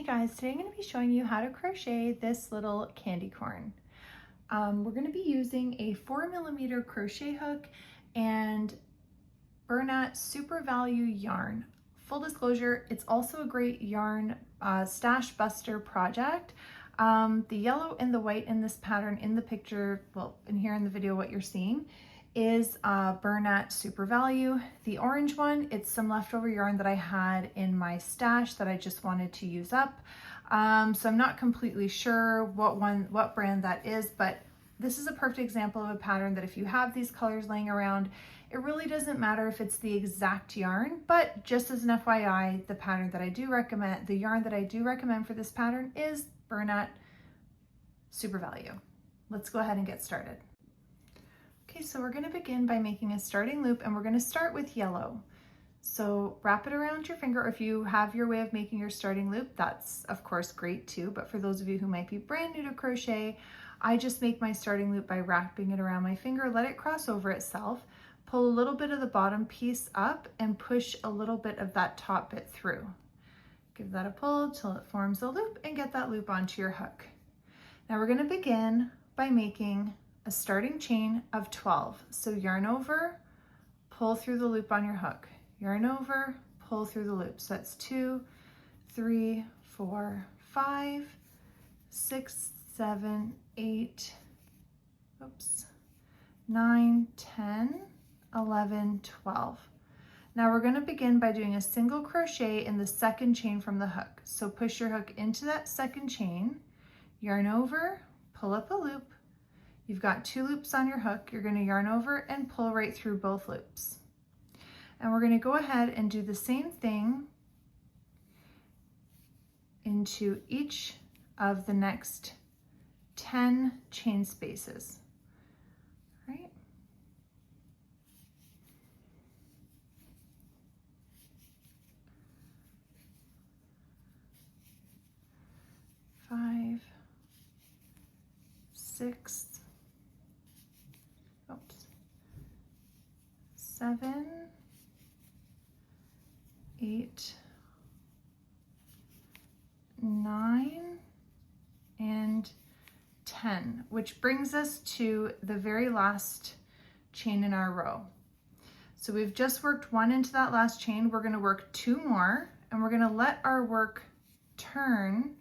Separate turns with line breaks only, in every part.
Hey guys, today I'm going to be showing you how to crochet this little candy corn. We're going to be using a 4mm crochet hook and Bernat Super Value yarn. Full disclosure, it's also a great yarn stash buster project. The yellow and the white in this pattern in the picture, well, in here in the video what you're seeing, is Bernat Super Value. The orange one, it's some leftover yarn that I had in my stash that I just wanted to use up. So I'm not completely sure what brand that is, but this is a perfect example of a pattern that if you have these colors laying around, it really doesn't matter if it's the exact yarn, but just as an FYI, the pattern that I do recommend, the yarn that I do recommend for this pattern is Bernat Super Value. Let's go ahead and get started. Okay, so we're going to begin by making a starting loop, and we're going to start with yellow. So wrap it around your finger. If you have your way of making your starting loop, that's of course great too, but for those of you who might be brand new to crochet, I just make my starting loop by wrapping it around my finger, let it cross over itself, pull a little bit of the bottom piece up and push a little bit of that top bit through. Give that a pull till it forms a loop and get that loop onto your hook. Now we're going to begin by making a starting chain of 12. So yarn over, pull through the loop on your hook. Yarn over, pull through the loop. So that's 2, 3, 4, 5, 6, 7, 8, 9, 10, 11, 12. Now we're going to begin by doing a single crochet in the second chain from the hook. So push your hook into that second chain, yarn over, pull up a loop. You've got 2 loops on your hook. You're going to yarn over and pull right through both loops. And we're going to go ahead and do the same thing into each of the next 10 chain spaces. All right? Five, 6, 7, 8, 9, and 10, which brings us to the very last chain in our row. So we've just worked 1 into that last chain. We're going to work 2 more, and we're going to let our work turn.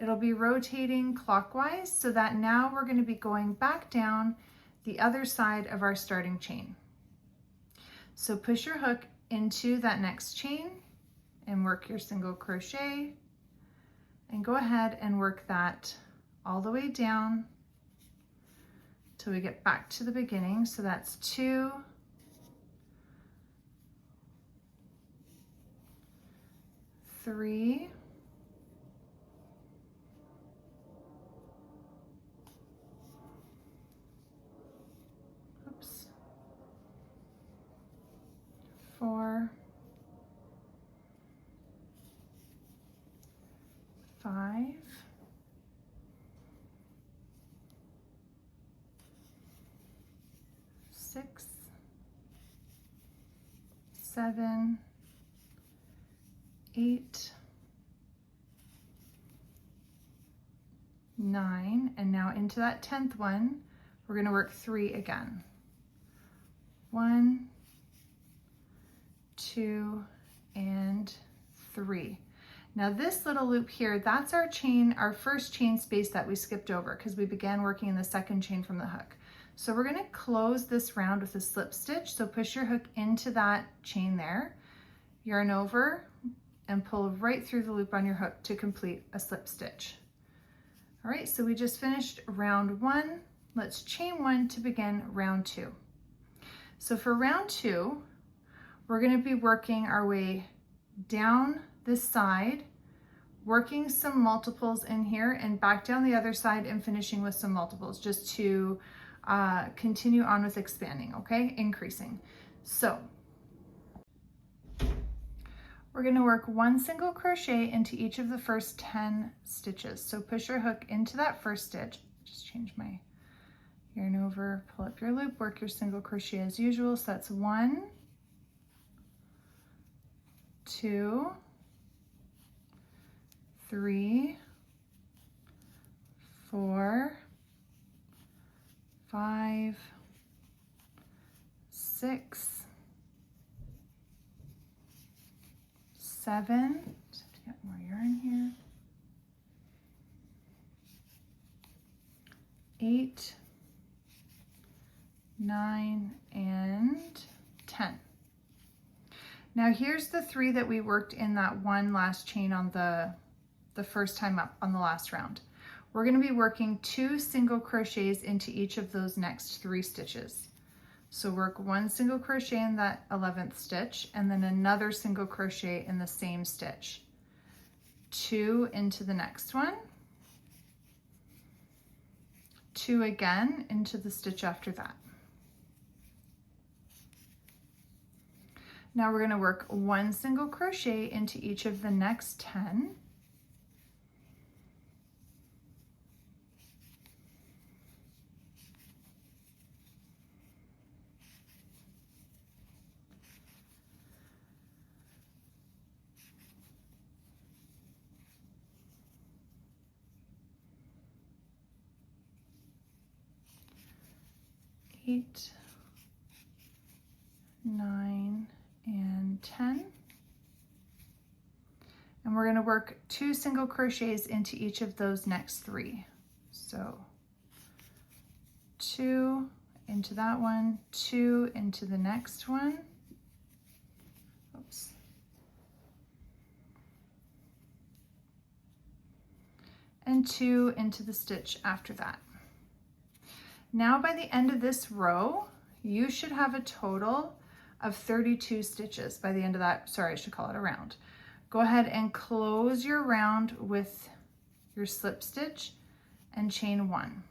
It'll be rotating clockwise, so that now we're going to be going back down the other side of our starting chain. So push your hook into that next chain and work your single crochet, and go ahead and work that all the way down till we get back to the beginning. So that's 2, 3, 4, 5, 6, 7, 8, 9, and now into that 10th one, we're going to work 3 again. 1, 2, and 3. Now this little loop here, that's our chain, our first chain space that we skipped over because we began working in the second chain from the hook. So we're going to close this round with a slip stitch. So push your hook into that chain there, yarn over, and pull right through the loop on your hook to complete a slip stitch. All right, so we just finished round 1. Let's chain 1 to begin round 2. So for round 2, we're going to be working our way down this side, working some multiples in here and back down the other side and finishing with some multiples just to continue on with expanding, okay? Increasing. So we're going to work 1 single crochet into each of the first 10 stitches. So push your hook into that first stitch. Just change my yarn over, pull up your loop, work your single crochet as usual. So that's 1, 2, 3, 4, 5, 6, 7, just have to get more yarn here, 8, 9, and 10. Now here's the 3 that we worked in that one last chain on the first time up on the last round. We're going to be working 2 single crochets into each of those next 3 stitches. So work 1 single crochet in that 11th stitch and then another single crochet in the same stitch. 2 into the next one, 2 again into the stitch after that. Now we're going to work 1 single crochet into each of the next 10. Eight, 9, and 10. And we're going to work 2 single crochets into each of those next 3. So 2 into that one, 2 into the next one. Oops. And 2 into the stitch after that. Now by the end of this row, you should have a total of 32 stitches by the end of that. Sorry, I should call it a round. Go ahead and close your round with your slip stitch and chain 1.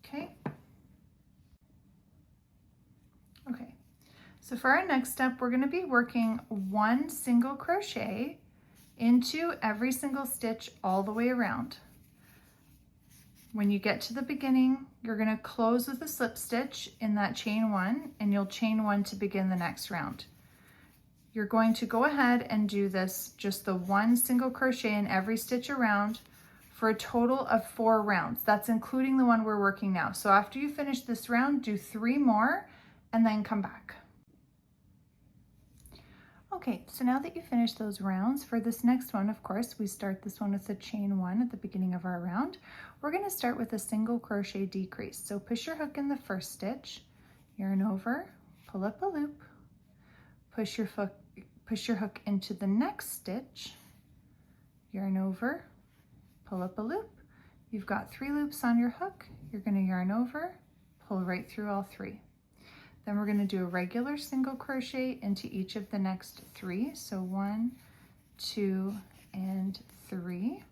Okay. Okay. So for our next step, we're going to be working 1 single crochet into every single stitch all the way around. When you get to the beginning, you're going to close with a slip stitch in that chain 1 and you'll chain 1 to begin the next round. You're going to go ahead and do this, just the 1 single crochet in every stitch around for a total of 4 rounds. That's including the one we're working now. So after you finish this round, do 3 more and then come back. Okay, so now that you finish those rounds, for this next one, of course, we start this one with a chain 1 at the beginning of our round. We're going to start with a single crochet decrease. So push your hook in the first stitch, yarn over, pull up a loop, push your hook into the next stitch, yarn over, pull up a loop. You've got 3 loops on your hook. You're going to yarn over, pull right through all 3. Then we're going to do a regular single crochet into each of the next 3. So 1, 2, and 3.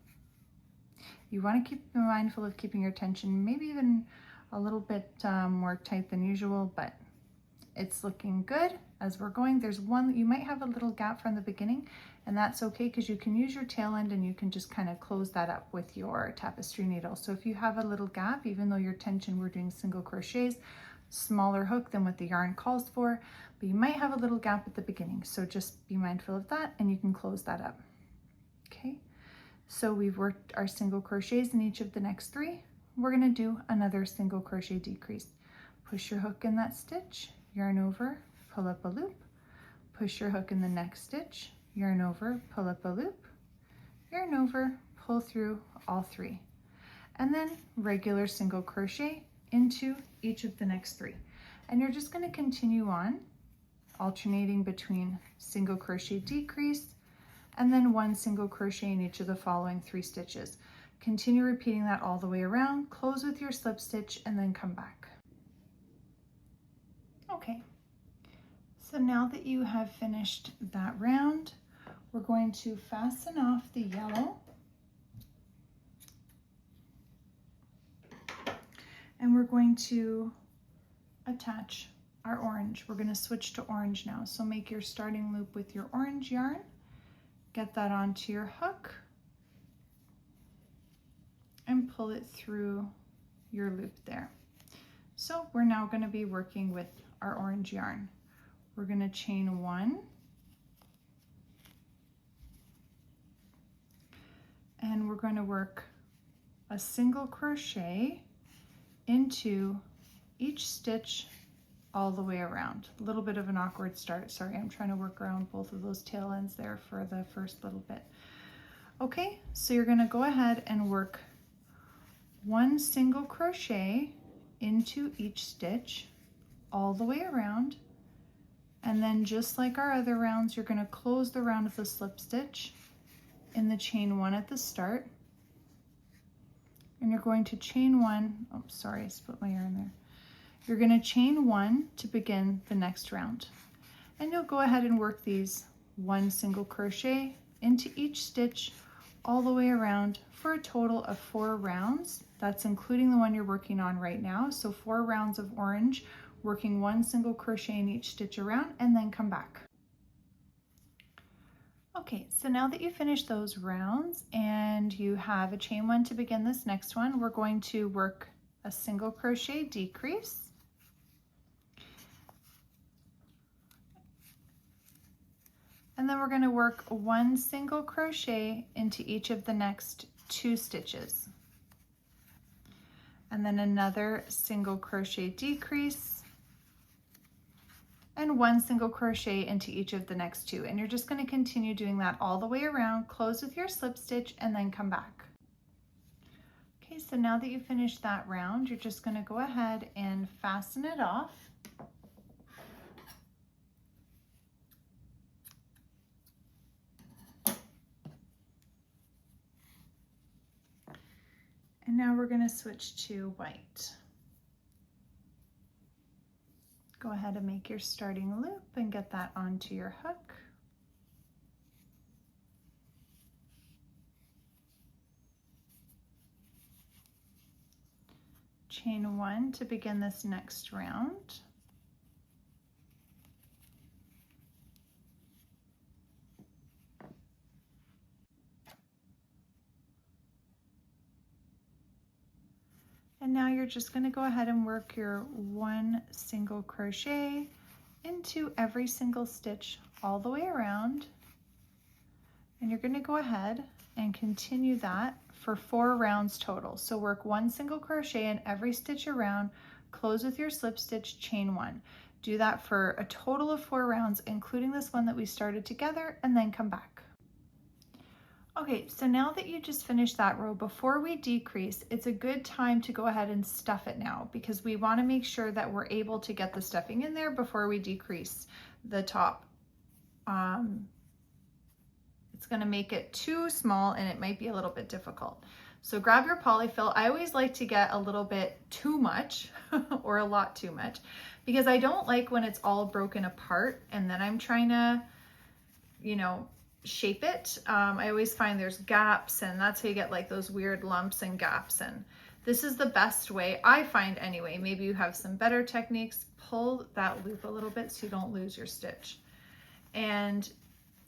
You want to keep mindful of keeping your tension maybe even a little bit more tight than usual, but it's looking good as we're going. There's one, you might have a little gap from the beginning, and that's okay because you can use your tail end and you can just kind of close that up with your tapestry needle. So if you have a little gap, even though your tension, we're doing single crochets, smaller hook than what the yarn calls for, but you might have a little gap at the beginning. So just be mindful of that and you can close that up. Okay, so we've worked our single crochets in each of the next 3. We're going to do another single crochet decrease. Push your hook in that stitch, yarn over, pull up a loop, push your hook in the next stitch, yarn over, pull up a loop, yarn over, pull through all 3, and then regular single crochet into each of the next 3. And you're just going to continue on alternating between single crochet decrease and then 1 single crochet in each of the following 3 stitches. Continue repeating that all the way around, close with your slip stitch, and then come back. Okay, so now that you have finished that round, we're going to fasten off the yellow. And we're going to attach our orange. We're going to switch to orange now. So make your starting loop with your orange yarn, get that onto your hook, and pull it through your loop there. So we're now going to be working with our orange yarn. We're going to chain 1, we're going to work a single crochet into each stitch all the way around. A little bit of an awkward start. Sorry, I'm trying to work around both of those tail ends there for the first little bit. Okay, so you're going to go ahead and work one single crochet into each stitch all the way around. And then just like our other rounds, you're going to close the round with a slip stitch in the chain one at the start. And you're going to chain one, oh sorry, I split my yarn there. You're going to chain one to begin the next round. And you'll go ahead and work these one single crochet into each stitch all the way around for a total of 4 rounds. That's including the one you're working on right now. So 4 rounds of orange, working one single crochet in each stitch around, and then come back. Okay, so now that you finish those rounds and you have a chain one to begin this next one, we're going to work a single crochet decrease. And then we're going to work one single crochet into each of the next 2 stitches. And then another single crochet decrease. And one single crochet into each of the next 2. And you're just going to continue doing that all the way around, close with your slip stitch, and then come back. Okay, so now that you finished that round, you're just going to go ahead and fasten it off. And now we're going to switch to white. Go ahead and make your starting loop and get that onto your hook. Chain one to begin this next round. And now you're just going to go ahead and work your one single crochet into every single stitch all the way around. And you're going to go ahead and continue that for 4 rounds total. So work one single crochet in every stitch around, close with your slip stitch, chain one. Do that for a total of 4 rounds, including this one that we started together, and then come back. Okay, so now that you just finished that row, before we decrease, it's a good time to go ahead and stuff it now, because we want to make sure that we're able to get the stuffing in there before we decrease the top. It's going to make it too small and it might be a little bit difficult. So grab your polyfill. I always like to get a little bit too much or a lot too much, because I don't like when it's all broken apart and then I'm trying to, you know, shape it. I always find there's gaps, and that's how you get like those weird lumps and gaps. And this is the best way, I find anyway. Maybe you have some better techniques. Pull that loop a little bit so you don't lose your stitch. And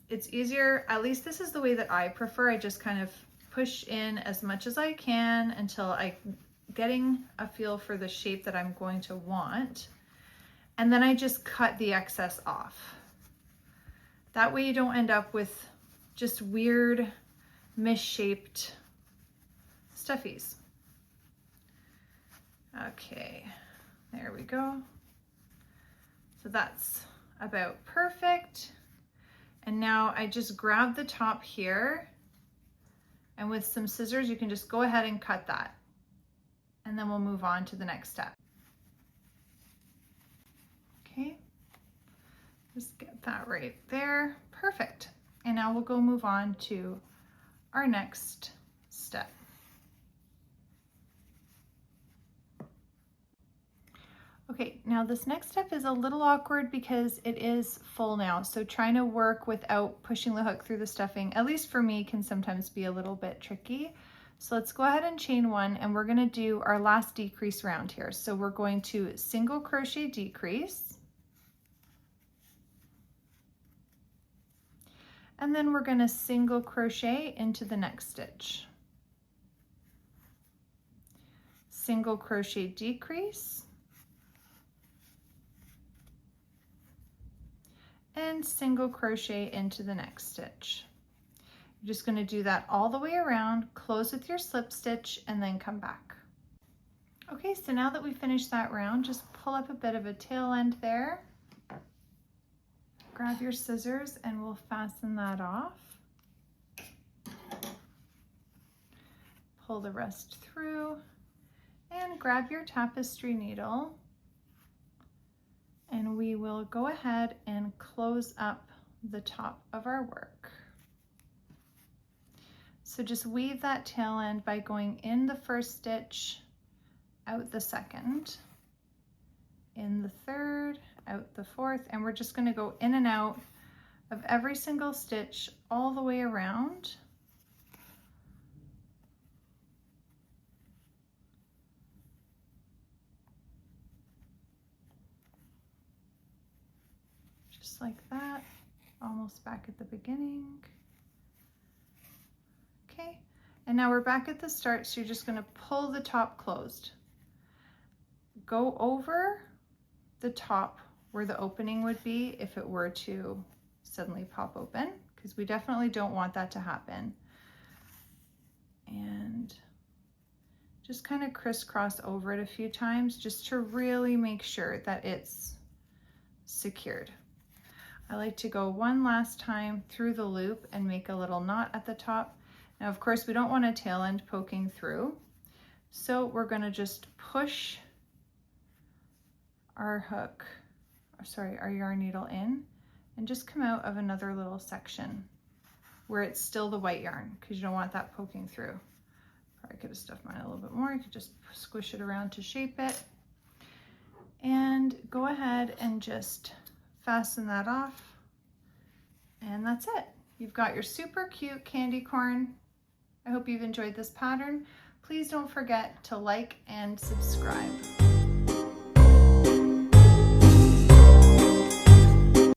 it's easier, at least this is the way that I prefer. I just kind of push in as much as I can until I'm getting a feel for the shape that I'm going to want. And then I just cut the excess off. That way you don't end up with just weird, misshaped stuffies. Okay, there we go. So that's about perfect. And now I just grab the top here, and with some scissors, you can just go ahead and cut that. And then we'll move on to the next step. Okay. Just get that right there. Perfect. And now we'll go move on to our next step. Okay, now this next step is a little awkward because it is full now. So trying to work without pushing the hook through the stuffing, at least for me, can sometimes be a little bit tricky. So let's go ahead and chain one, and we're going to do our last decrease round here. So we're going to single crochet decrease. And then we're going to single crochet into the next stitch. Single crochet decrease. And single crochet into the next stitch. You're just going to do that all the way around, close with your slip stitch, and then come back. Okay, so now that we finished that round, just pull up a bit of a tail end there. Grab your scissors and we'll fasten that off. Pull the rest through and grab your tapestry needle, and we will go ahead and close up the top of our work. So just weave that tail end by going in the first stitch, out the second, in the third, out the fourth, and we're just going to go in and out of every single stitch all the way around. Just like that, almost back at the beginning. Okay, and now we're back at the start, so you're just going to pull the top closed. Go over the top where the opening would be if it were to suddenly pop open, because we definitely don't want that to happen. And just kind of crisscross over it a few times just to really make sure that it's secured. I like to go one last time through the loop and make a little knot at the top. Now, of course, we don't want a tail end poking through, so we're going to just push our our yarn needle in and just come out of another little section where it's still the white yarn, because you don't want that poking through. Probably could have stuffed mine a little bit more. You could just squish it around to shape it. And go ahead and just fasten that off. And that's it. You've got your super cute candy corn. I hope you've enjoyed this pattern. Please don't forget to like and subscribe.